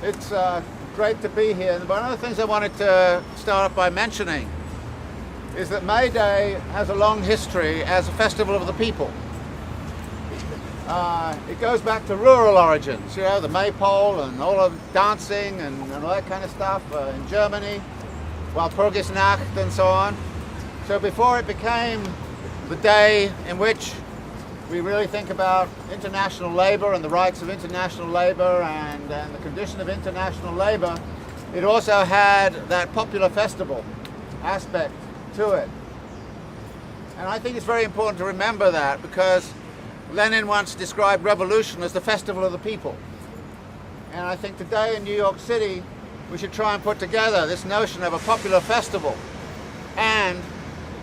It's great to be here. One of the things I wanted to start off by mentioning is that May Day has a long history as a festival of the people. It goes back to rural origins, you know, the maypole and all of dancing and all that kind of stuff in Germany, Walpurgisnacht and so on. So before it became the day in which we really think about international labor and the rights of international labor and the condition of international labor, it also had that popular festival aspect to it. And I think it's very important to remember that, because Lenin once described revolution as the festival of the people. And I think today in New York City, we should try and put together this notion of a popular festival and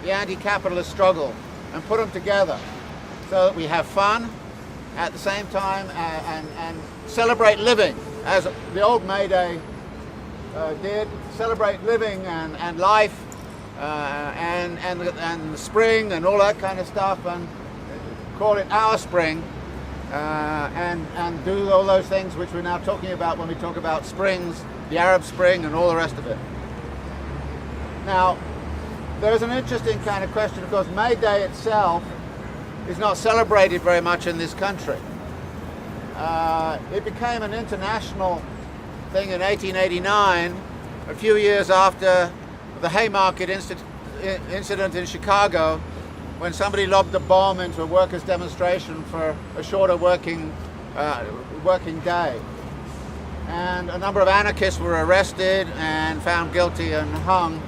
the anti-capitalist struggle and put them together, so that we have fun at the same time and celebrate living, as the old May Day did. Celebrate living and life and spring and all that kind of stuff, and call it our spring, and do all those things which we're now talking about when we talk about springs, the Arab Spring and all the rest of it. Now, there's an interesting kind of question. Of course, May Day itself is not celebrated very much in this country. It became an international thing in 1889, a few years after the Haymarket incident in Chicago, when somebody lobbed a bomb into a workers' demonstration for a shorter working day. And a number of anarchists were arrested and found guilty and hung.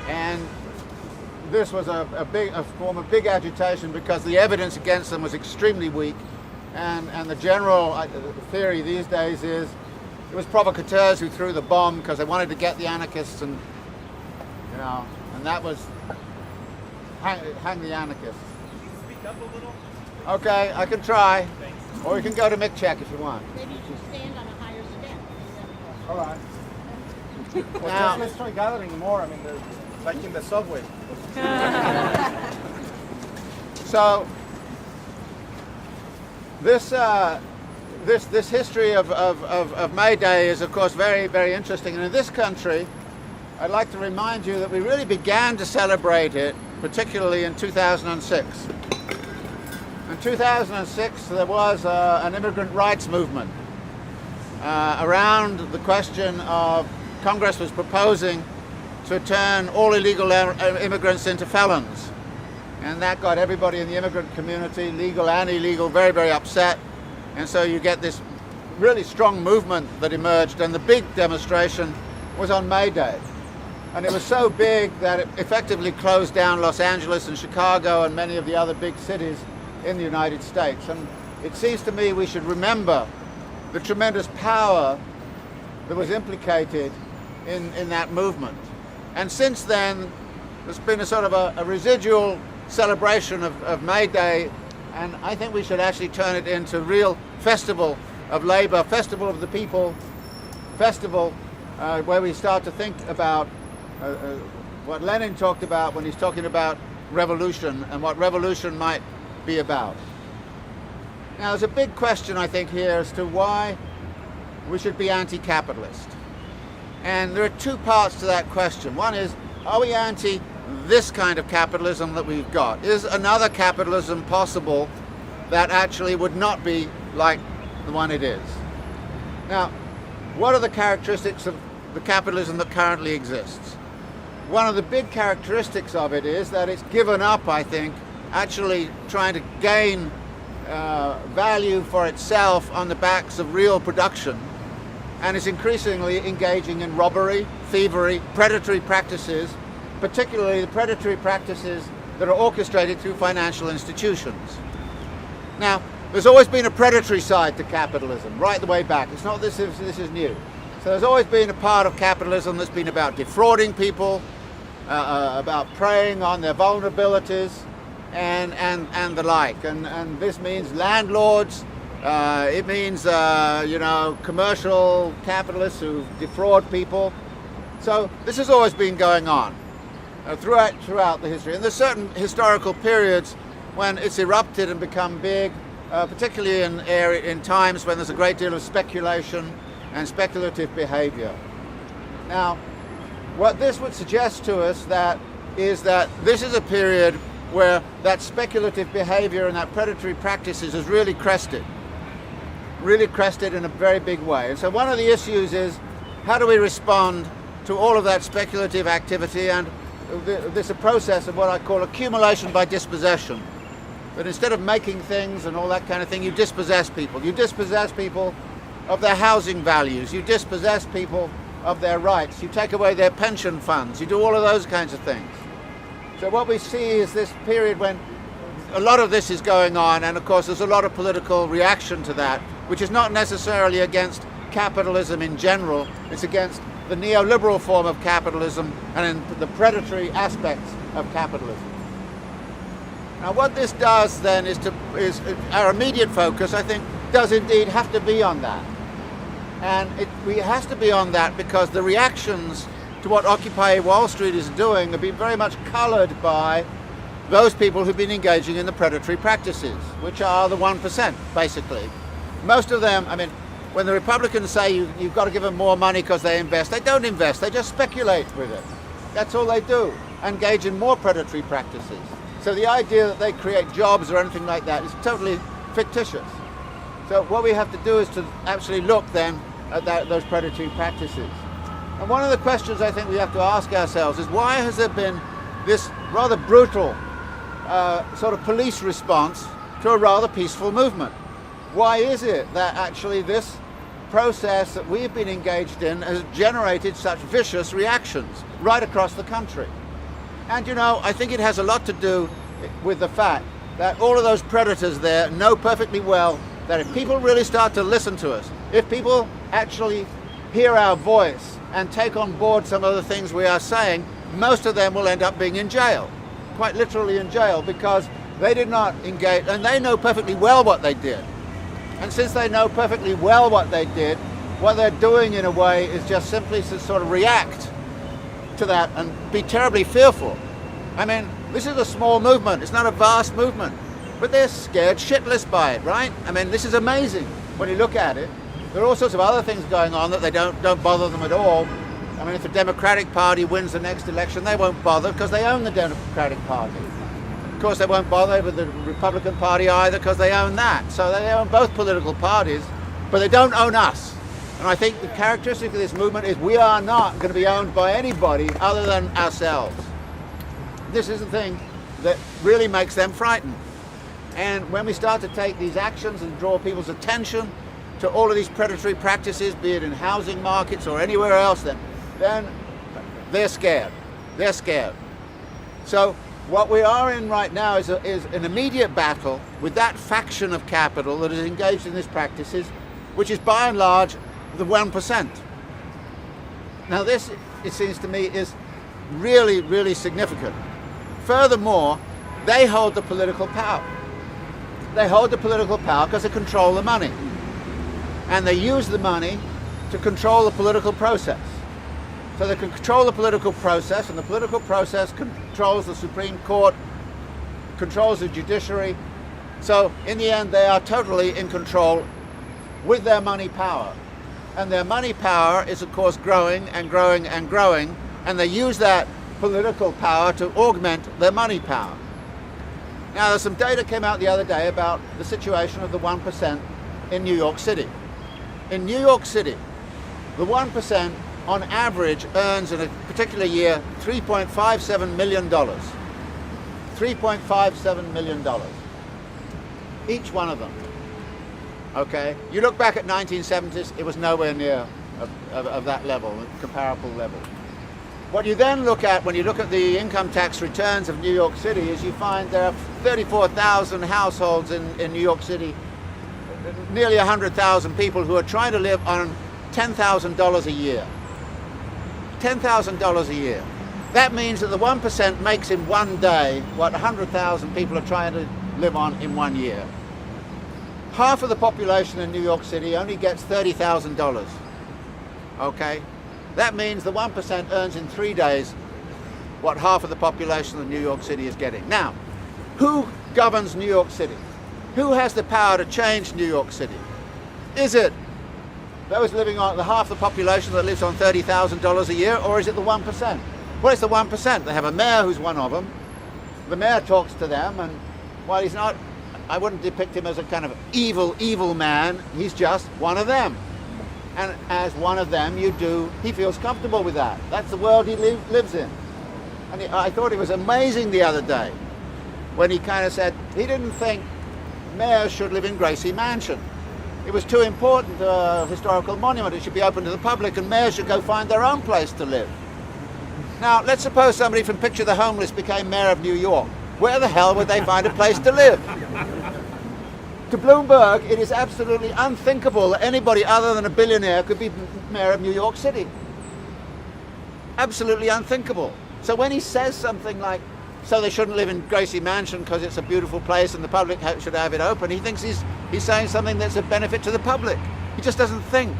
And this was a form of big agitation, because the evidence against them was extremely weak, and the general theory these days is it was provocateurs who threw the bomb because they wanted to get the anarchists, and you know, and that was hang the anarchists. Can you speak up a little? Okay, I can try. Thanks. Or you can go to mic check if you want. Maybe you should stand on a higher step. All right. Well, Now- let's try gathering more. I mean, like in the subway. So this history of May Day is, of course, very, very interesting. And in this country, I'd like to remind you that we really began to celebrate it, particularly in 2006. In 2006, there was an immigrant rights movement around the question of Congress was proposing to turn all illegal immigrants into felons. And that got everybody in the immigrant community, legal and illegal, very, very upset. And so you get this really strong movement that emerged, and the big demonstration was on May Day. And it was so big that it effectively closed down Los Angeles and Chicago and many of the other big cities in the United States. And it seems to me we should remember the tremendous power that was implicated in that movement. And since then, there's been a sort of a residual celebration of May Day, and I think we should actually turn it into a real festival of labor, festival of the people, festival where we start to think about what Lenin talked about when he's talking about revolution and what revolution might be about. Now, there's a big question, I think, here as to why we should be anti-capitalist. And there are two parts to that question. One is, are we anti this kind of capitalism that we've got? Is another capitalism possible that actually would not be like the one it is? Now, what are the characteristics of the capitalism that currently exists? One of the big characteristics of it is that it's given up, I think, actually trying to gain value for itself on the backs of real production, and is increasingly engaging in robbery, thievery, predatory practices, particularly the predatory practices that are orchestrated through financial institutions. Now, there's always been a predatory side to capitalism, right the way back. It's not this is new. So there's always been a part of capitalism that's been about defrauding people, about preying on their vulnerabilities, and the like. And this means landlords. It means commercial capitalists who defraud people. So this has always been going on throughout the history. And there's certain historical periods when it's erupted and become big, particularly in times when there's a great deal of speculation and speculative behavior. Now, what this would suggest to us is that this is a period where that speculative behavior and that predatory practices has really crested in a very big way. And so one of the issues is, how do we respond to all of that speculative activity and this a process of what I call accumulation by dispossession. That instead of making things and all that kind of thing, you dispossess people. You dispossess people of their housing values. You dispossess people of their rights. You take away their pension funds. You do all of those kinds of things. So what we see is this period when a lot of this is going on, and of course there's a lot of political reaction to that, which is not necessarily against capitalism in general. It's against the neoliberal form of capitalism and in the predatory aspects of capitalism. Now what this does then is our immediate focus, I think, does indeed have to be on that. And it has to be on that because the reactions to what Occupy Wall Street is doing have been very much coloured by those people who've been engaging in the predatory practices, which are the 1%, basically. Most of them, I mean, when the Republicans say you've got to give them more money because they invest, they don't invest, they just speculate with it. That's all they do, engage in more predatory practices. So the idea that they create jobs or anything like that is totally fictitious. So what we have to do is to actually look then at those predatory practices. And one of the questions I think we have to ask ourselves is, why has there been this rather brutal sort of police response to a rather peaceful movement? Why is it that actually this process that we've been engaged in has generated such vicious reactions right across the country? And you know, I think it has a lot to do with the fact that all of those predators there know perfectly well that if people really start to listen to us, if people actually hear our voice and take on board some of the things we are saying, most of them will end up being in jail, quite literally in jail, because they did not engage, and they know perfectly well what they did. And since they know perfectly well what they did, what they're doing in a way is just simply to sort of react to that and be terribly fearful. I mean, this is a small movement, it's not a vast movement, but they're scared shitless by it, right? I mean, this is amazing when you look at it. There are all sorts of other things going on that they don't bother them at all. I mean, if the Democratic Party wins the next election, they won't bother because they own the Democratic Party. Of course, they won't bother with the Republican Party either because they own that. So they own both political parties, but they don't own us. And I think the characteristic of this movement is we are not going to be owned by anybody other than ourselves. This is the thing that really makes them frightened. And when we start to take these actions and draw people's attention to all of these predatory practices, be it in housing markets or anywhere else, then they're scared. They're scared. So what we are in right now is an immediate battle with that faction of capital that is engaged in these practices, which is by and large the 1%. Now this, it seems to me, is really, really significant. Furthermore, they hold the political power. They hold the political power because they control the money. And they use the money to control the political process. So they can control the political process, and the political process controls the Supreme Court, controls the judiciary. So in the end, they are totally in control with their money power. And their money power is, of course, growing and growing and growing, and they use that political power to augment their money power. Now, there's some data came out the other day about the situation of the 1% in New York City. In New York City, the 1% on average earns in a particular year $3.57 million. $3.57 million. Each one of them. Okay? You look back at 1970s, it was nowhere near of that level, comparable level. What you then look at when you look at the income tax returns of New York City is you find there are 34,000 households in New York City, nearly 100,000 people who are trying to live on $10,000 a year. $10,000 a year. That means that the 1% makes in one day what 100,000 people are trying to live on in 1 year. Half of the population in New York City only gets $30,000. Okay? That means the 1% earns in 3 days what half of the population of New York City is getting. Now, who governs New York City? Who has the power to change New York City? Is it Those living on the half the population that lives on $30,000 a year, or is it the 1%? Well, it's the 1%. They have a mayor who's one of them. The mayor talks to them, and while he's not, I wouldn't depict him as a kind of evil man, he's just one of them. And as one of them, he feels comfortable with that. That's the world he lives in. And I thought it was amazing the other day when he kind of said he didn't think mayors should live in Gracie Mansion. It was too important a historical monument. It should be open to the public, and mayors should go find their own place to live. Now, let's suppose somebody from Picture the Homeless became mayor of New York. Where the hell would they find a place to live? To Bloomberg, it is absolutely unthinkable that anybody other than a billionaire could be mayor of New York City. Absolutely unthinkable. So when he says something like, so they shouldn't live in Gracie Mansion because it's a beautiful place and the public should have it open, he thinks he's saying something that's a benefit to the public. He just doesn't think.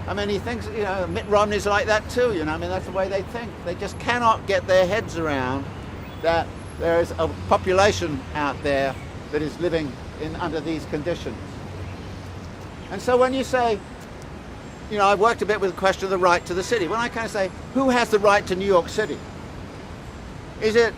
I mean, he thinks, Mitt Romney's like that too, I mean, that's the way they think. They just cannot get their heads around that there is a population out there that is living under these conditions. And so when you say, I've worked a bit with the question of the right to the city. When I kind of say, who has the right to New York City? Is it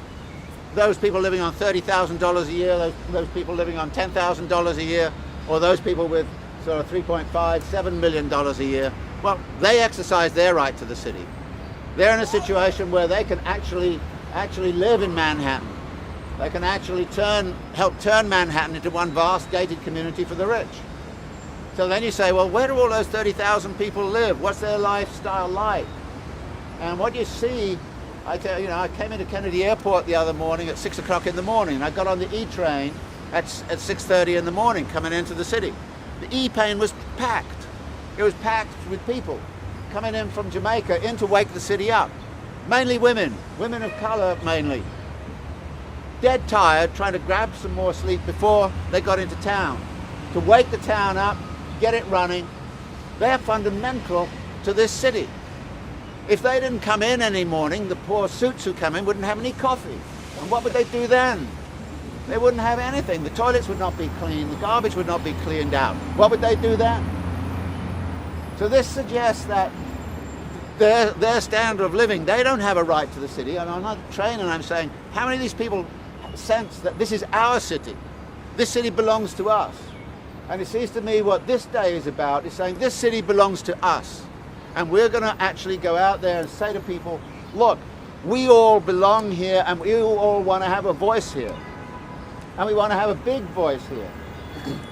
those people living on $30,000 a year, those people living on $10,000 a year, or those people with sort of $3.57 million a year? Well, they exercise their right to the city. They're in a situation where they can actually live in Manhattan. They can actually help turn Manhattan into one vast gated community for the rich. So then you say, well, where do all those 30,000 people live? What's their lifestyle like? And what you see, I came into Kennedy Airport the other morning at 6 o'clock in the morning. I got on the E train at 6:30 in the morning coming into the city. The E plane was packed. It was packed with people coming in from Jamaica in to wake the city up. Mainly women of color mainly. Dead tired, trying to grab some more sleep before they got into town. To wake the town up, get it running. They're fundamental to this city. If they didn't come in any morning, the poor suits who come in wouldn't have any coffee. And what would they do then? They wouldn't have anything. The toilets would not be clean. The garbage would not be cleaned out. What would they do then? So this suggests that their standard of living, they don't have a right to the city. And I'm on the train and I'm saying, how many of these people sense that this is our city? This city belongs to us. And it seems to me what this day is about is saying this city belongs to us. And we're going to actually go out there and say to people, look, we all belong here and we all want to have a voice here. And we want to have a big voice here.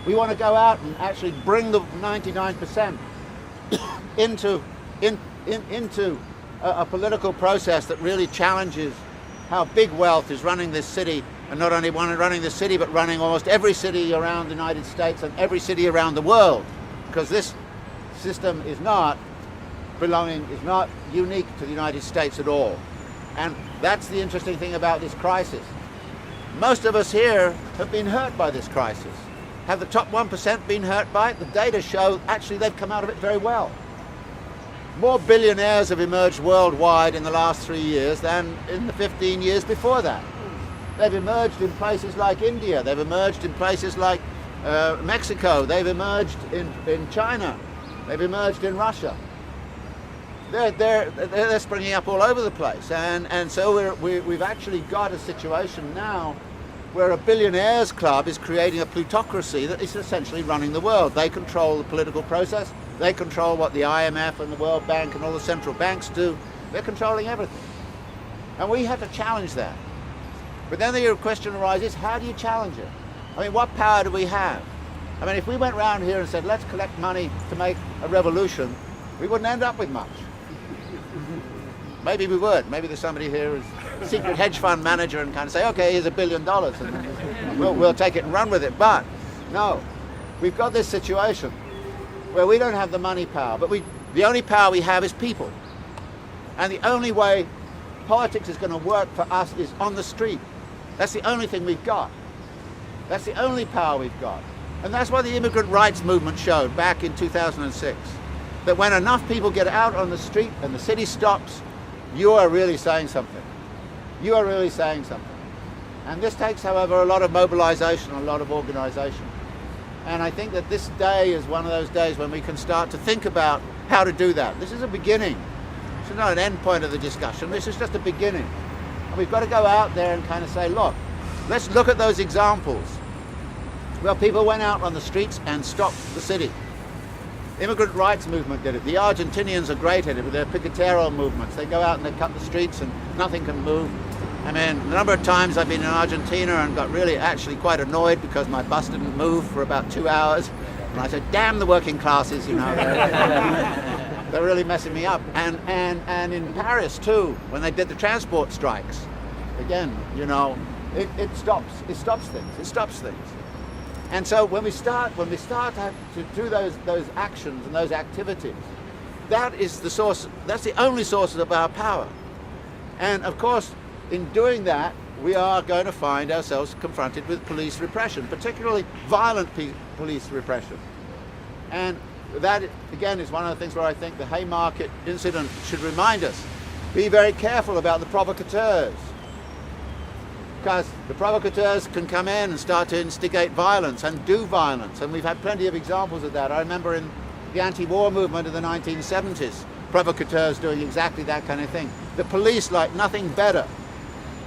We want to go out and actually bring the 99% into a political process that really challenges how big wealth is running this city, and not only running this city, but running almost every city around the United States and every city around the world, because this system is not unique to the United States at all. And that's the interesting thing about this crisis. Most of us here have been hurt by this crisis. Have the top 1% been hurt by it? The data show actually they've come out of it very well. More billionaires have emerged worldwide in the last 3 years than in the 15 years before that. They've emerged in places like India. They've emerged in places like Mexico. They've emerged in China. They've emerged in Russia. They're springing up all over the place. And so we've actually got a situation now where a billionaires club is creating a plutocracy that is essentially running the world. They control the political process. They control what the IMF and the World Bank and all the central banks do. They're controlling everything. And we have to challenge that. But then the question arises, how do you challenge it? I mean, what power do we have? I mean, if we went around here and said, let's collect money to make a revolution, we wouldn't end up with much. Maybe we would. Maybe there's somebody here who's a secret hedge fund manager and kind of say, okay, here's $1 billion and we'll take it and run with it. But no, we've got this situation where we don't have the money power, but the only power we have is people. And the only way politics is going to work for us is on the street. That's the only thing we've got. That's the only power we've got. And that's why the immigrant rights movement showed back in 2006, that when enough people get out on the street and the city stops, you are really saying something. You are really saying something. And this takes, however, a lot of mobilization, a lot of organization. And I think that this day is one of those days when we can start to think about how to do that. This is a beginning. This is not an end point of the discussion. This is just a beginning. And we've got to go out there and kind of say, look, let's look at those examples. Well, people went out on the streets and stopped the city. Immigrant rights movement did it. The Argentinians are great at it with their Picotero movements. They go out and they cut the streets and nothing can move. I mean, the number of times I've been in Argentina and got really actually quite annoyed because my bus didn't move for about 2 hours. And I said, damn the working classes, you know. They're really messing me up. And in Paris too, when they did the transport strikes, again, you know, it stops things. And so when we start to do those actions and those activities, that is the source, that's the only source of our power. And of course, in doing that, we are going to find ourselves confronted with police repression, particularly violent police repression. And that, again, is one of the things where I think the Haymarket incident should remind us, be very careful about the provocateurs. Because the provocateurs can come in and start to instigate violence and do violence. And we've had plenty of examples of that. I remember in the anti-war movement of the 1970s, provocateurs doing exactly that kind of thing. The police like nothing better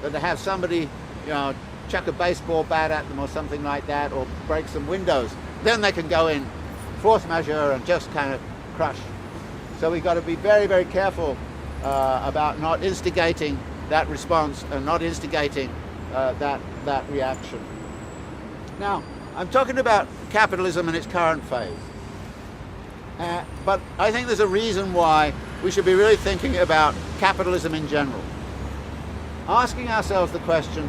than to have somebody, you know, chuck a baseball bat at them or something like that, or break some windows. Then they can go in force majeure and just kind of crush. So we've got to be very, very careful about not instigating that response and not instigating that reaction. Now, I'm talking about capitalism in its current phase. But I think there's a reason why we should be really thinking about capitalism in general. Asking ourselves the question,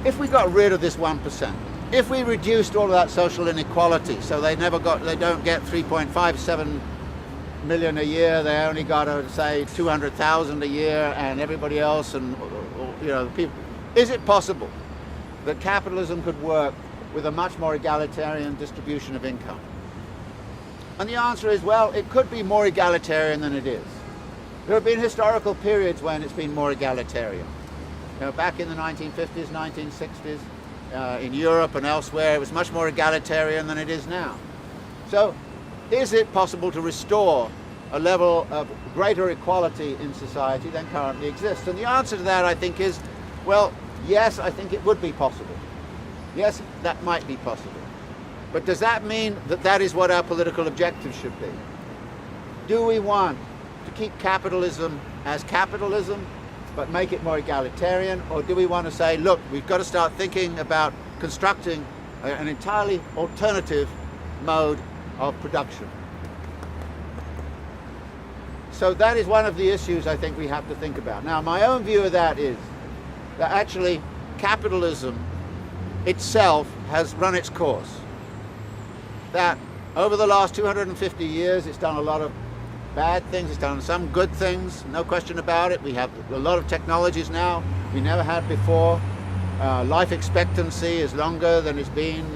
if we got rid of this 1%, if we reduced all of that social inequality, so they don't get 3.57 million a year, they only got, say, 200,000 a year, and everybody else, and you know, the people. Is it possible that capitalism could work with a much more egalitarian distribution of income? And the answer is, well, it could be more egalitarian than it is. There have been historical periods when it's been more egalitarian. You know, back in the 1950s, 1960s, in Europe and elsewhere, it was much more egalitarian than it is now. So, is it possible to restore a level of greater equality in society than currently exists? And the answer to that, I think, is, well, yes, I think it would be possible. Yes, that might be possible. But does that mean that that is what our political objective should be? Do we want to keep capitalism as capitalism, but make it more egalitarian? Or do we want to say, look, we've got to start thinking about constructing an entirely alternative mode of production? So that is one of the issues I think we have to think about. Now, my own view of that is that actually capitalism itself has run its course. That over the last 250 years, it's done a lot of bad things, it's done some good things, no question about it. We have a lot of technologies now we never had before. Life expectancy is longer than it's been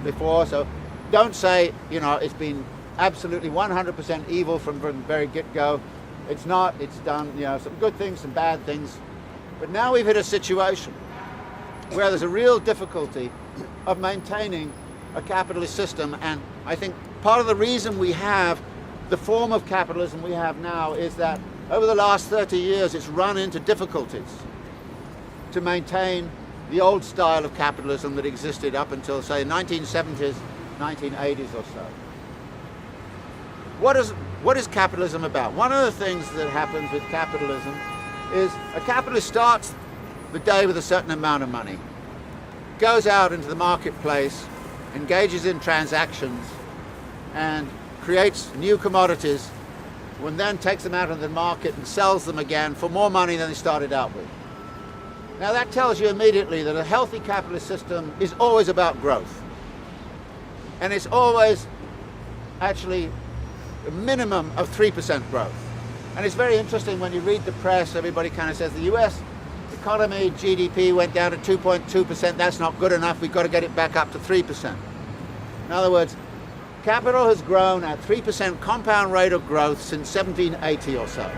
before. So don't say, you know, it's been absolutely 100% evil from the very get-go. It's not. It's done, you know, some good things, some bad things. But now we've hit a situation where there's a real difficulty of maintaining a capitalist system. And I think part of the reason we have the form of capitalism we have now is that over the last 30 years it's run into difficulties to maintain the old style of capitalism that existed up until, say, 1970s, 1980s or so. What is capitalism about? One of the things that happens with capitalism is a capitalist starts the day with a certain amount of money, goes out into the marketplace, engages in transactions, and creates new commodities, and then takes them out of the market and sells them again for more money than they started out with. Now that tells you immediately that a healthy capitalist system is always about growth. And it's always actually a minimum of 3% growth. And it's very interesting when you read the press, everybody kind of says the US economy, GDP went down to 2.2%, that's not good enough, we've got to get it back up to 3%. In other words, capital has grown at 3% compound rate of growth since 1780 or so.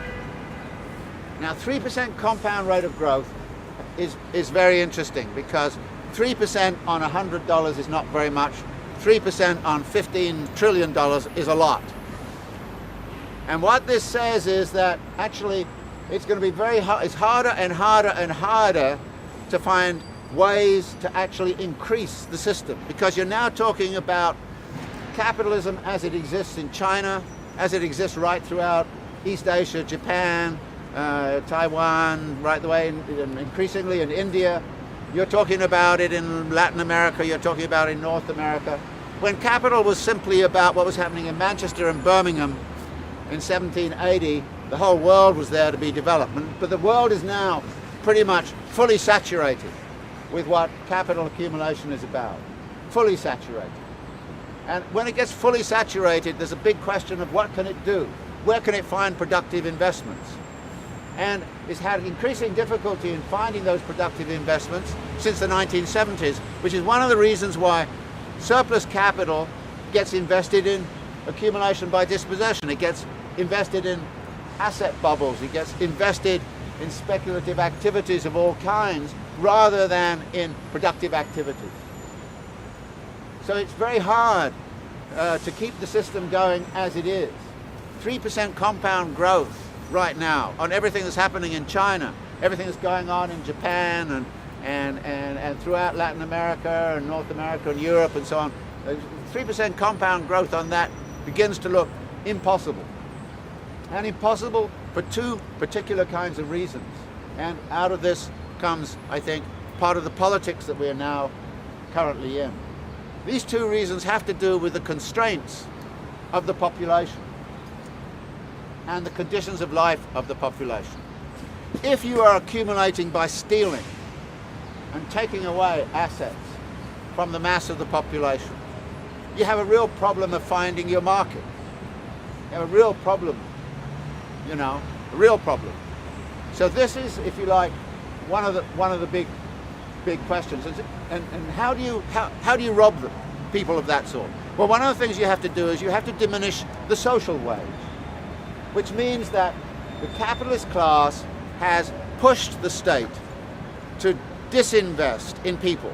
Now 3% compound rate of growth is very interesting because 3% on $100 is not very much. 3% on $15 trillion is a lot. And what this says is that actually it's going to be it's harder and harder and harder to find ways to actually increase the system, because you're now talking about capitalism as it exists in China, as it exists right throughout East Asia, Japan, Taiwan, right the way increasingly in India. You're talking about it in Latin America, you're talking about it in North America. When capital was simply about what was happening in Manchester and Birmingham in 1780, the whole world was there to be development, but the world is now pretty much fully saturated with what capital accumulation is about. Fully saturated. And when it gets fully saturated, there's a big question of what can it do? Where can it find productive investments? And it's had increasing difficulty in finding those productive investments since the 1970s, which is one of the reasons why surplus capital gets invested in accumulation by dispossession. It gets invested in asset bubbles. It gets invested in speculative activities of all kinds rather than in productive activities. So it's very hard to keep the system going as it is. 3% compound growth right now on everything that's happening in China, everything that's going on in Japan and throughout Latin America and North America and Europe and so on. 3% compound growth on that begins to look impossible. And impossible for two particular kinds of reasons. And out of this comes, I think, part of the politics that we are now currently in. These two reasons have to do with the constraints of the population and the conditions of life of the population. If you are accumulating by stealing and taking away assets from the mass of the population, you have a real problem of finding your market. You have a real problem, a real problem. So this is, if you like, one of the big questions. And how do you rob them, people of that sort? Well, one of the things you have to do is you have to diminish the social wage, which means that the capitalist class has pushed the state to disinvest in people.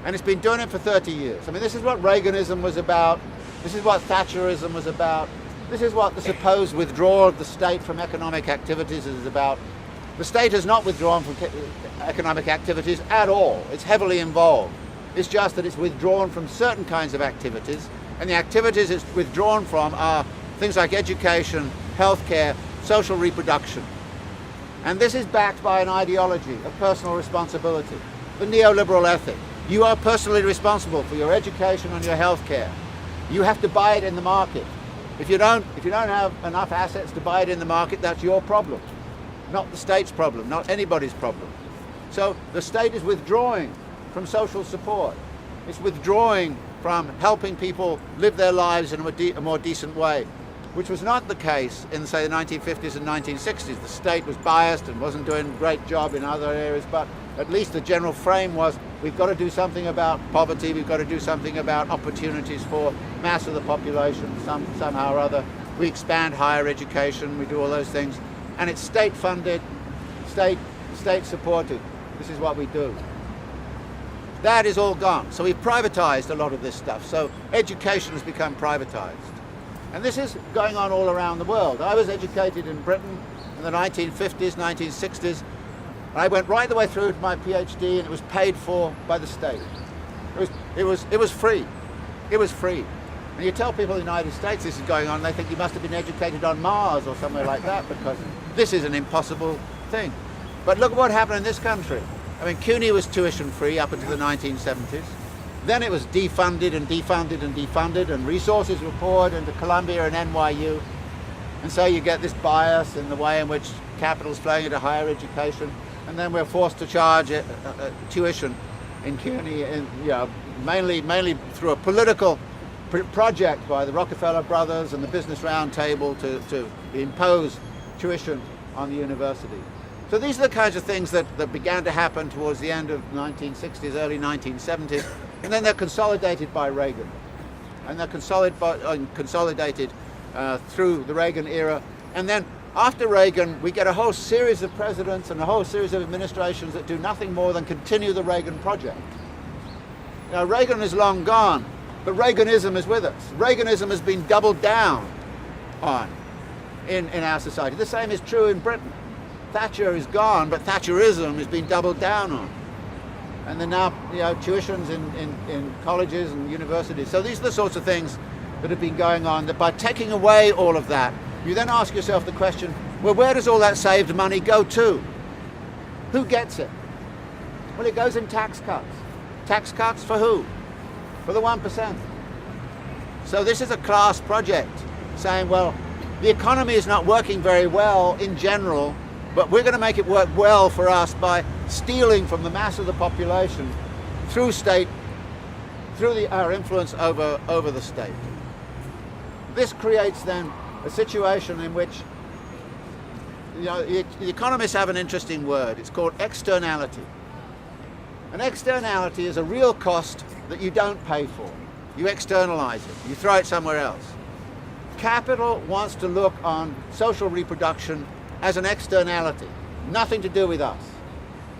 And it's been doing it for 30 years. I mean, this is what Reaganism was about. This is what Thatcherism was about. This is what the supposed withdrawal of the state from economic activities is about. The state has not withdrawn from economic activities at all. It's heavily involved. It's just that it's withdrawn from certain kinds of activities, and the activities it's withdrawn from are things like education, healthcare, social reproduction. And this is backed by an ideology of personal responsibility, the neoliberal ethic. You are personally responsible for your education and your healthcare. You have to buy it in the market. If you don't have enough assets to buy it in the market, that's your problem, not the state's problem, not anybody's problem. So the state is withdrawing from social support. It's withdrawing from helping people live their lives in a more decent way, which was not the case in, say, the 1950s and 1960s. The state was biased and wasn't doing a great job in other areas, but at least the general frame was, we've got to do something about poverty, we've got to do something about opportunities for mass of the population, somehow or other. We expand higher education, we do all those things, and it's state-funded, state-supported. This is what we do. That is all gone. So we've privatized a lot of this stuff. So education has become privatized. And this is going on all around the world. I was educated in Britain in the 1950s, 1960s. I went right the way through to my PhD, and it was paid for by the state. It was free. It was free. And you tell people in the United States this is going on, they think you must have been educated on Mars or somewhere like that, because this is an impossible thing. But look at what happened in this country. I mean, CUNY was tuition free up until the 1970s. Then it was defunded and defunded and defunded, and resources were poured into Columbia and NYU. And so you get this bias in the way in which capital is flowing into higher education. And then we're forced to charge tuition in CUNY, mainly through a political project by the Rockefeller brothers and the Business Roundtable to impose tuition on the university. So these are the kinds of things that began to happen towards the end of the 1960s, early 1970s, and then they're consolidated by Reagan. And they're consolidated through the Reagan era. And then after Reagan, we get a whole series of presidents and a whole series of administrations that do nothing more than continue the Reagan project. Now, Reagan is long gone, But Reaganism is with us. Reaganism has been doubled down on in our society. The same is true in Britain. Thatcher is gone, but Thatcherism has been doubled down on. And then now, tuitions in colleges and universities. So these are the sorts of things that have been going on, that by taking away all of that, you then ask yourself the question, well, where does all that saved money go to? Who gets it? Well, it goes in tax cuts. Tax cuts for who? For the 1%. So this is a class project saying, well, the economy is not working very well in general, but we're going to make it work well for us by stealing from the mass of the population through state, through our influence over the state. This creates then a situation in which, the economists have an interesting word. It's called externality. An externality is a real cost that you don't pay for. You externalize it. You throw it somewhere else. Capital wants to look on social reproduction as an externality, nothing to do with us.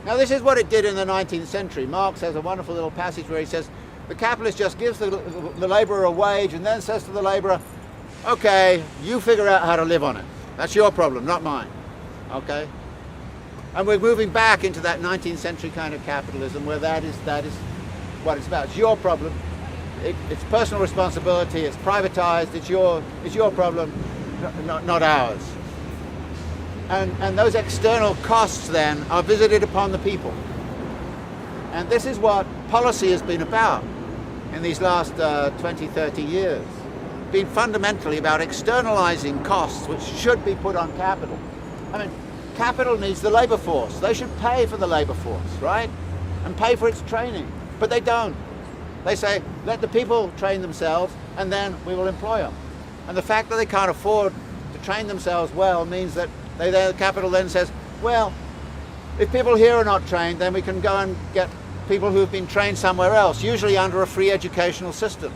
Now, this is what it did in the 19th century. Marx has a wonderful little passage where he says, the capitalist just gives the laborer a wage and then says to the laborer, okay, you figure out how to live on it. That's your problem, not mine. Okay? And we're moving back into that 19th century kind of capitalism where that is what it's about. It's your problem. It's personal responsibility. It's privatized. It's your problem, not ours. And those external costs then are visited upon the people. And this is what policy has been about in these last 20, 30 years. Been fundamentally about externalizing costs which should be put on capital. I mean, capital needs the labor force. They should pay for the labor force, right? And pay for its training. But they don't. They say, let the people train themselves and then we will employ them. And the fact that they can't afford to train themselves well means that the capital then says, well, if people here are not trained, then we can go and get people who've been trained somewhere else, usually under a free educational system.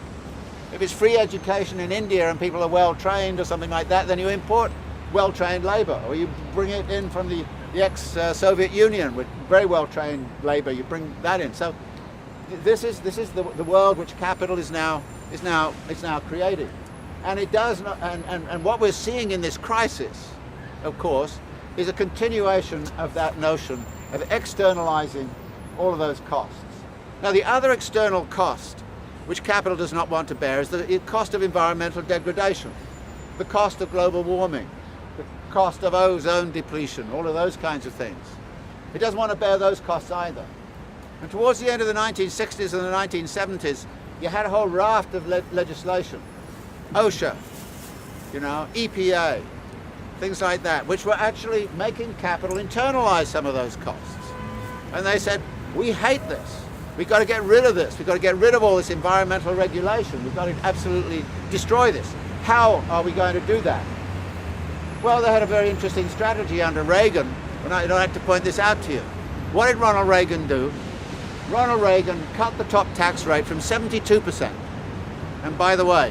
If it's free education in India and people are well trained or something like that, then you import well-trained labor, or you bring it in from the ex-Soviet Union with very well-trained labor. You bring that in. So this is the world which capital is now creating, and it does not. And what we're seeing in this crisis, of course, is a continuation of that notion of externalizing all of those costs. Now, the other external cost which capital does not want to bear is the cost of environmental degradation, the cost of global warming, the cost of ozone depletion, all of those kinds of things. It doesn't want to bear those costs either. And towards the end of the 1960s and the 1970s, you had a whole raft of legislation, OSHA, EPA, things like that, which were actually making capital internalize some of those costs. And they said, we hate this. We've got to get rid of this. We've got to get rid of all this environmental regulation. We've got to absolutely destroy this. How are we going to do that? Well, they had a very interesting strategy under Reagan, and I'd like to point this out to you. What did Ronald Reagan do? Ronald Reagan cut the top tax rate from 72%. And by the way,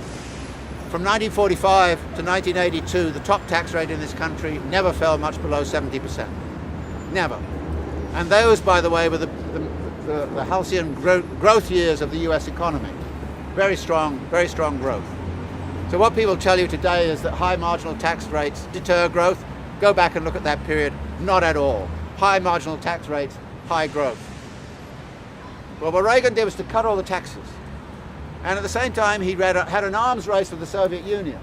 from 1945 to 1982, the top tax rate in this country never fell much below 70%. Never. And those, by the way, were the halcyon growth years of the US economy. Very strong growth. So what people tell you today is that high marginal tax rates deter growth. Go back and look at that period. Not at all. High marginal tax rates, high growth. Well, what Reagan did was to cut all the taxes. And at the same time, he had an arms race with the Soviet Union.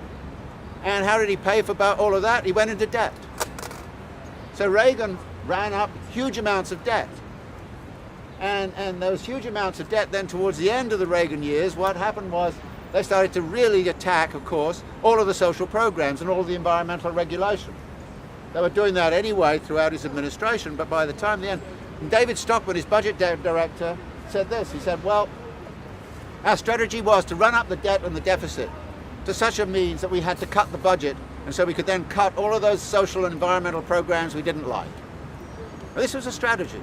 And how did he pay for all of that? He went into debt. So Reagan ran up huge amounts of debt. And those huge amounts of debt then towards the end of the Reagan years, what happened was they started to really attack, of course, all of the social programs and all of the environmental regulation. They were doing that anyway throughout his administration, but by the time the end, David Stockman, his budget director, said this. He said, well, our strategy was to run up the debt and the deficit to such a means that we had to cut the budget, and so we could then cut all of those social and environmental programs we didn't like. Now, this was a strategy.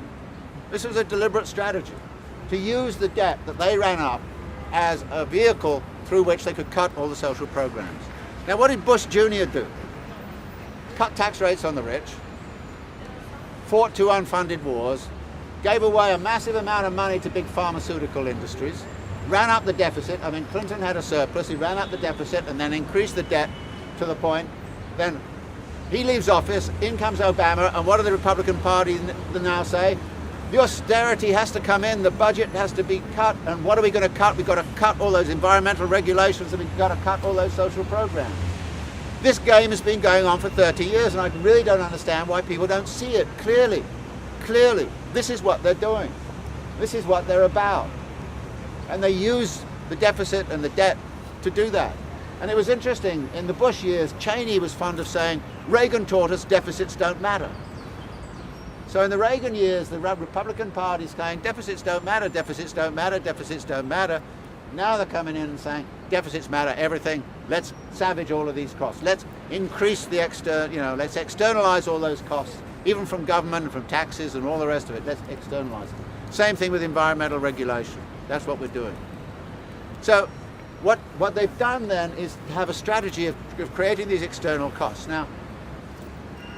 This was a deliberate strategy to use the debt that they ran up as a vehicle through which they could cut all the social programs. Now, what did Bush Jr. do? Cut tax rates on the rich, fought two unfunded wars, gave away a massive amount of money to big pharmaceutical industries, ran up the deficit. I mean, Clinton had a surplus, he ran up the deficit and then increased the debt to the point. Then he leaves office, in comes Obama, and what do the Republican Party now say? The austerity has to come in, the budget has to be cut, and what are we going to cut? We've got to cut all those environmental regulations, and we've got to cut all those social programs. This game has been going on for 30 years, and I really don't understand why people don't see it clearly. Clearly, this is what they're doing. This is what they're about. And they use the deficit and the debt to do that. And it was interesting, in the Bush years, Cheney was fond of saying, Reagan taught us deficits don't matter. So in the Reagan years, the Republican Party is saying, deficits don't matter, deficits don't matter, deficits don't matter. Now they're coming in and saying, deficits matter, everything. Let's savage all of these costs. Let's increase the let's externalize all those costs, even from government and from taxes and all the rest of it. Let's externalize it. Same thing with environmental regulation. That's what we're doing. So what they've done then is have a strategy of creating these external costs. Now,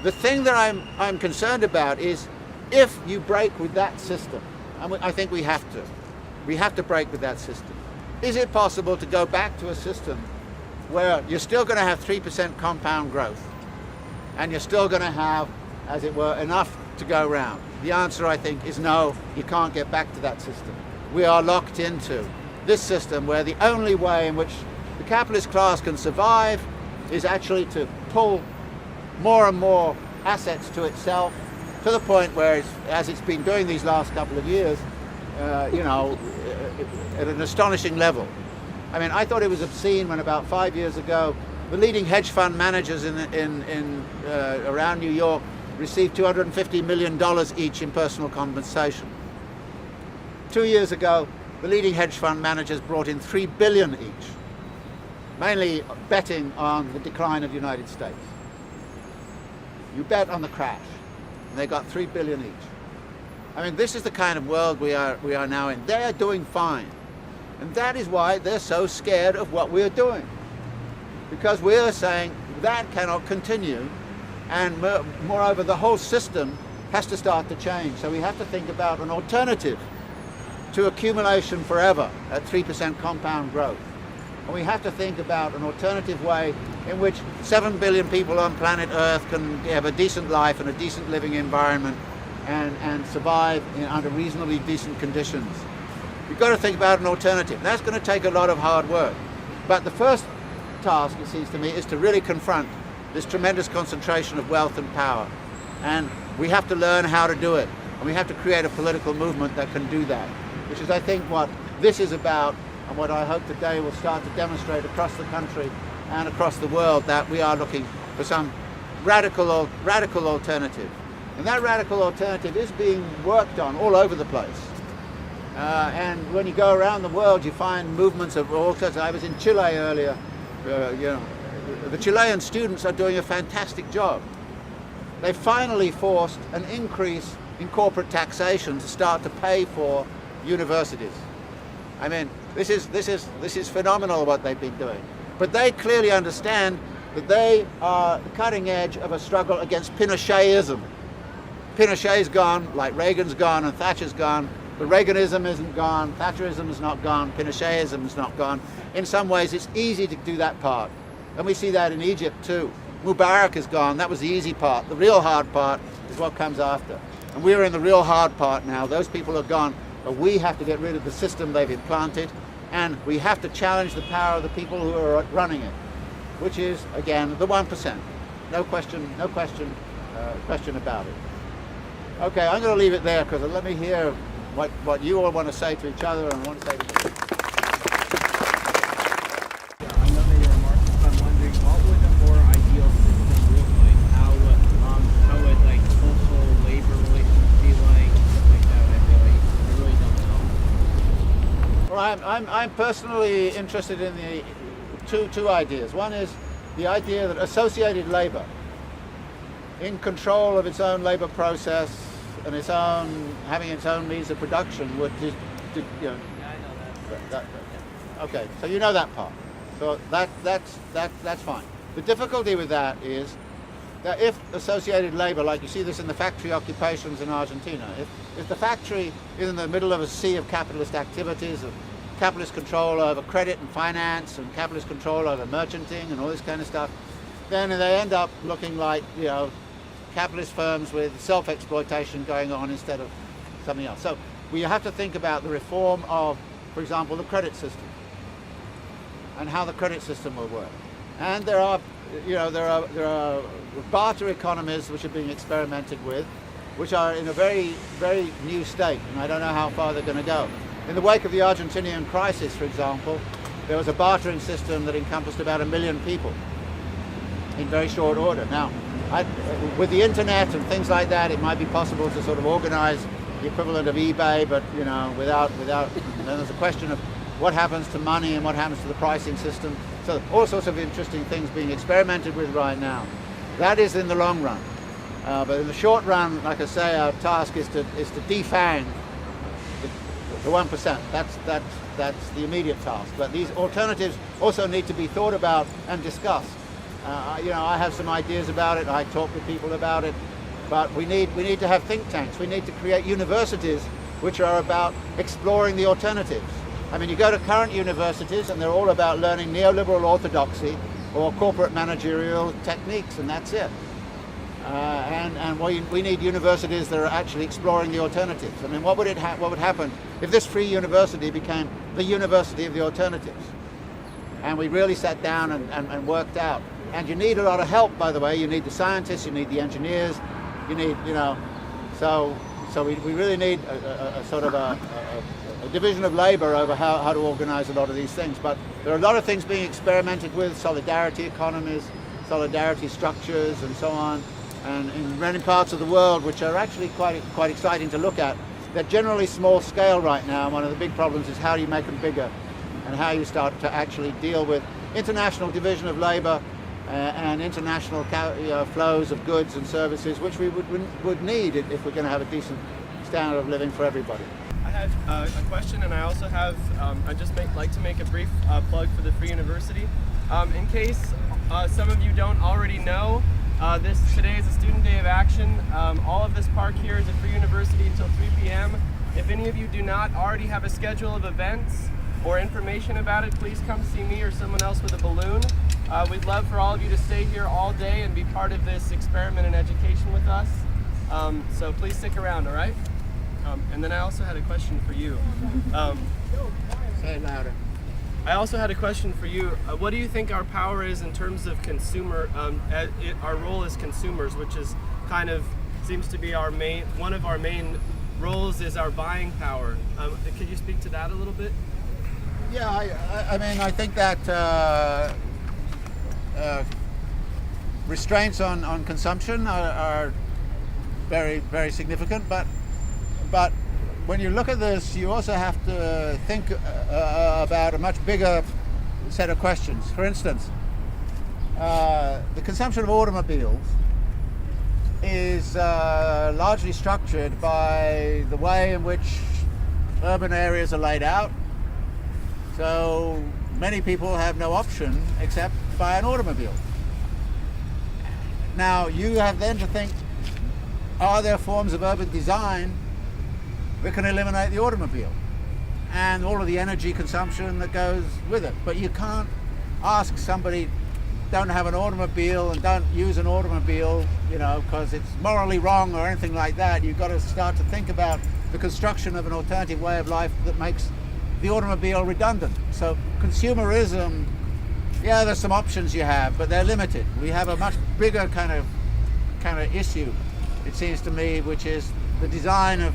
the thing that I'm concerned about is if you break with that system, and I think we have to break with that system. Is it possible to go back to a system where you're still going to have 3% compound growth and you're still going to have, as it were, enough to go round? The answer, I think, is no, you can't get back to that system. We are locked into this system where the only way in which the capitalist class can survive is actually to pull more and more assets to itself, to the point where, as it's been doing these last couple of years, at an astonishing level. I mean, I thought it was obscene when about 5 years ago, the leading hedge fund managers around New York received $250 million each in personal compensation. 2 years ago, the leading hedge fund managers brought in $3 billion each, mainly betting on the decline of the United States. You bet on the crash, and they got $3 billion each. I mean, this is the kind of world we are now in. They are doing fine, and that is why they're so scared of what we're doing, because we're saying that cannot continue, and moreover, the whole system has to start to change. So we have to think about an alternative to accumulation forever at 3% compound growth. And we have to think about an alternative way in which 7 billion people on planet Earth can have a decent life and a decent living environment and survive under reasonably decent conditions. We've got to think about an alternative. That's going to take a lot of hard work. But the first task, it seems to me, is to really confront this tremendous concentration of wealth and power. And we have to learn how to do it. And we have to create a political movement that can do that, which is, I think, what this is about, and what I hope today will start to demonstrate across the country and across the world, that we are looking for some radical alternative. And that radical alternative is being worked on all over the place. And when you go around the world, you find movements of all sorts. I was in Chile earlier. The Chilean students are doing a fantastic job. They finally forced an increase in corporate taxation to start to pay for universities. I mean, this is phenomenal what they've been doing. But they clearly understand that they are the cutting edge of a struggle against Pinochetism. Pinochet's gone, like Reagan's gone and Thatcher's gone, but Reaganism isn't gone, Thatcherism is not gone, Pinochetism is not gone. In some ways, it's easy to do that part. And we see that in Egypt too. Mubarak is gone, that was the easy part. The real hard part is what comes after. And we're in the real hard part now. Those people are gone, but we have to get rid of the system they've implanted, and we have to challenge the power of the people who are running it, which is, again, the 1%. No question about it. Okay, I'm going to leave it there because let me hear what you all want to say to each other and want to say to me. I know that you're a Marxist. I'm wondering, what would a more ideal system look like? How would like social labor relations be like? Stuff like that. I really don't know. Well, I'm personally interested in the two ideas. One is the idea that associated labor, in control of its own labor process and having its own means of production, would just, Yeah, I know that. Okay, so you know that part. So that's fine. The difficulty with that is that if associated labor, like you see this in the factory occupations in Argentina, if the factory is in the middle of a sea of capitalist activities, of capitalist control over credit and finance and capitalist control over merchanting and all this kind of stuff, then they end up looking like, you know, capitalist firms with self-exploitation going on instead of something else. So we have to think about the reform of, for example, the credit system and how the credit system will work. And there are barter economies which are being experimented with, which are in a very, very new state, and I don't know how far they're going to go. In the wake of the Argentinian crisis, for example, there was a bartering system that encompassed about 1 million people in very short order. Now, with the internet and things like that, it might be possible to sort of organize the equivalent of eBay, but you know, without. Then there's a question of what happens to money and what happens to the pricing system. So all sorts of interesting things being experimented with right now. That is in the long run. But in the short run, like I say, our task is to defang the 1%. That's the immediate task. But these alternatives also need to be thought about and discussed. I have some ideas about it. I talk with people about it. But we need to have think tanks. We need to create universities which are about exploring the alternatives. I mean, you go to current universities and they're all about learning neoliberal orthodoxy or corporate managerial techniques, and that's it. And we need universities that are actually exploring the alternatives. I mean, what would happen if this free university became the university of the alternatives? And we really sat down and worked out. And you need a lot of help, by the way. You need the scientists, you need the engineers, you need, so we really need a sort of a division of labor over how to organize a lot of these things. But there are a lot of things being experimented with, solidarity economies, solidarity structures, and so on, and in many parts of the world, which are actually quite exciting to look at. They're generally small scale right now. One of the big problems is how do you make them bigger, and how you start to actually deal with international division of labor and international flows of goods and services, which we would need if we're going to have a decent standard of living for everybody. I have a question, and I also have, I just like to make a brief plug for the Free University. In case some of you don't already know, today is a Student Day of Action. All of this park here is a Free University until 3 p.m. If any of you do not already have a schedule of events or information about it, please come see me or someone else with a balloon. We'd love for all of you to stay here all day and be part of this experiment in education with us. So please stick around, all right? And then I also had a question for you. Say it louder. I also had a question for you. What do you think our power is in terms of our role as consumers, which is kind of seems to be one of our main roles is our buying power. Could you speak to that a little bit? Yeah, I mean, I think that restraints on consumption are very, very significant, but when you look at this, you also have to think about a much bigger set of questions. For instance, the consumption of automobiles is largely structured by the way in which urban areas are laid out. So many people have no option except buy an automobile. Now you have then to think, are there forms of urban design that can eliminate the automobile and all of the energy consumption that goes with it? But you can't ask somebody, don't have an automobile and don't use an automobile, because it's morally wrong or anything like that. You've got to start to think about the construction of an alternative way of life that makes the automobile redundant. So consumerism, yeah, there's some options you have, but they're limited. We have a much bigger kind of issue, it seems to me, which is the design of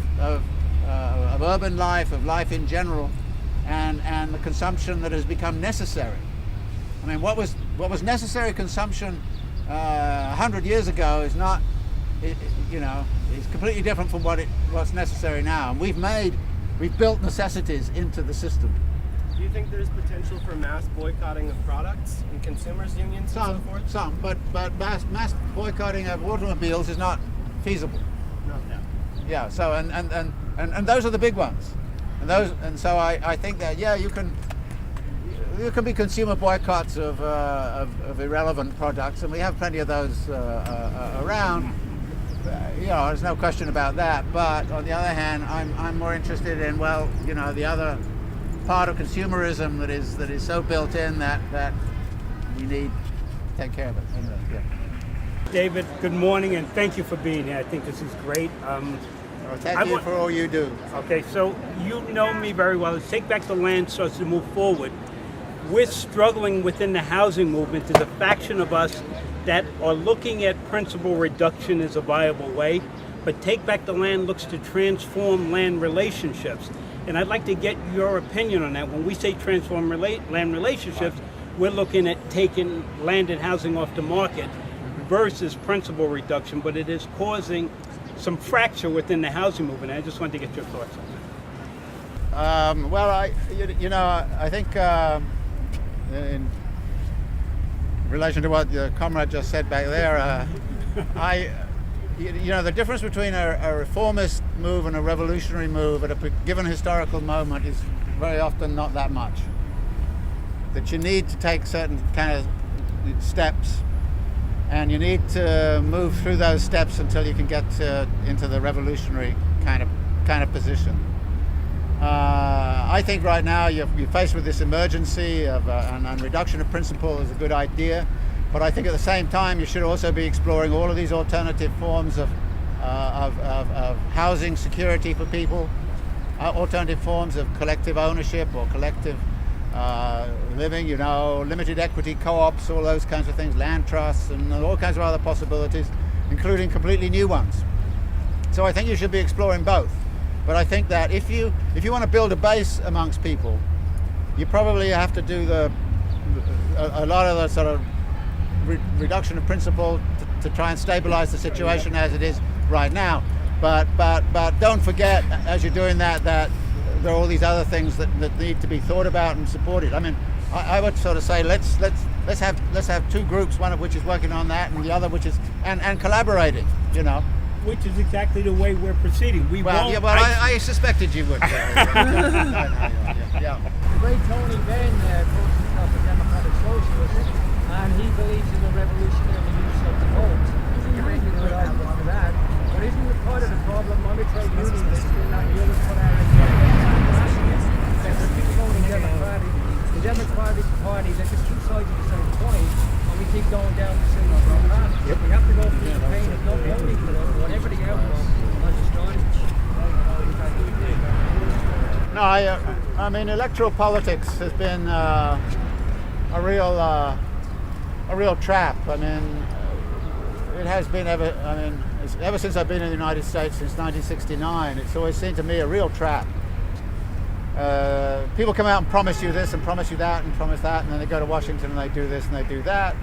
urban life, of life in general, and the consumption that has become necessary. I mean, what was necessary consumption 100 years ago is not, it's completely different from what's necessary now. And we've built necessities into the system. Do you think there's potential for mass boycotting of products and consumers unions and so forth? Some, but mass boycotting of automobiles is not feasible. No. Yeah. So and those are the big ones, and so I think that you can be consumer boycotts of irrelevant products, and we have plenty of those around. There's no question about that. But on the other hand, I'm more interested in the part of consumerism that is so built in that we need to take care of it. Yeah. David, good morning, and thank you for being here. I think this is great. Well, thank you for all you do. Okay, so you know me very well. As Take Back the Land starts to move forward, we're struggling within the housing movement. There's a faction of us that are looking at principal reduction as a viable way, but Take Back the Land looks to transform land relationships. And I'd like to get your opinion on that. When we say transform land relationships, we're looking at taking land and housing off the market versus principal reduction, but it is causing some fracture within the housing movement. I just wanted to get your thoughts on that. Well, I think in relation to what the comrade just said back there, the difference between a reformist move and a revolutionary move at a given historical moment is very often not that much. That you need to take certain kind of steps, and you need to move through those steps until you can get into the revolutionary kind of position. I think right now you're faced with this emergency of and reduction of principle is a good idea, but I think at the same time you should also be exploring all of these alternative forms of housing security for people, alternative forms of collective ownership or collective living, limited equity co-ops, all those kinds of things, land trusts, and all kinds of other possibilities, including completely new ones. So I think you should be exploring both. But I think that if you want to build a base amongst people, you probably have to do a lot of the sort of reduction of principle to try and stabilize the situation as it is right now. But don't forget, as you're doing that there are all these other things that need to be thought about and supported. I mean, I would sort of say let's have two groups, one of which is working on that, and the other which is and collaborating. Which is exactly the way we're proceeding. I suspected you would. Yeah. The great Tony Benn calls himself a democratic socialist, and he believes in the revolutionary use of the vote. You may be good argument for that. But isn't it part of the problem on the trade unionists in that you always put out the Democratic Party, there's just two sides of the same coin, and we keep going down the same path. We have to go through the pain of not voting for them, whatever the outcome, and destroying. No, I mean, electoral politics has been a real trap. I mean, it has been ever since I've been in the United States since 1969. It's always seemed to me a real trap. People come out and promise you this and promise you that and promise that, and then they go to Washington and they do this and they do that.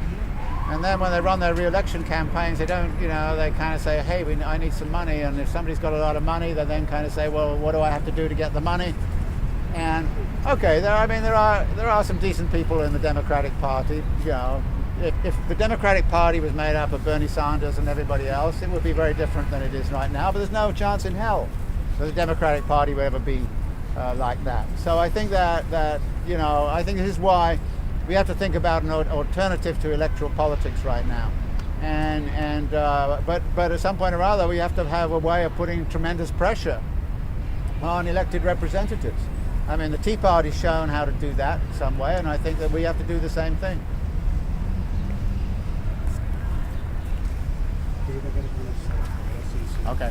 And then when they run their re-election campaigns, they don't, they kind of say, hey, I need some money. And if somebody's got a lot of money, they then kind of say, well, what do I have to do to get the money? And okay, there are some decent people in the Democratic Party. If the Democratic Party was made up of Bernie Sanders and everybody else, it would be very different than it is right now. But there's no chance in hell that the Democratic Party would ever be like that. So I think that I think this is why we have to think about an alternative to electoral politics right now. But at some point or other, we have to have a way of putting tremendous pressure on elected representatives. I mean, the Tea Party's shown how to do that in some way, and I think that we have to do the same thing. Okay.